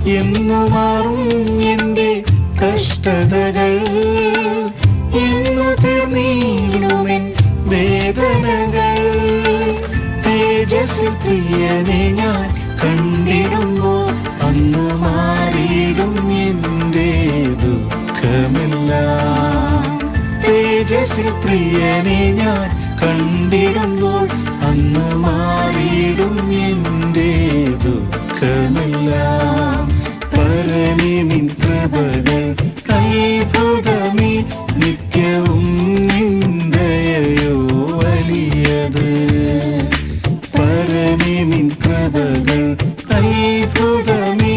എന്നു മാറും എന്റെ കഷ്ടതകൾ, എന്നു തീർന്നിടുമെൻ വേദനകൾ. തേജസ്സിൽ പ്രിയനെ ഞാൻ കണ്ടിടുമ്പോൾ അന്ന് മാറിയിടും എന്റെ ദുഃഖമെല്ലാം. തേജസ്സിൽ പ്രിയനെ ഞാൻ കണ്ടിടുമ്പോൾ അന്ന് മാറിയിടും എന്റെ ദുഃഖമെല്ലാം. പരമേ നിൻ കൃപകൾ അത്ഭുതമേ, നിത്യവും നിന്ദയോ വലിയത്. പരമേ നിൻ കൃപകൾ അത്ഭുതമേ,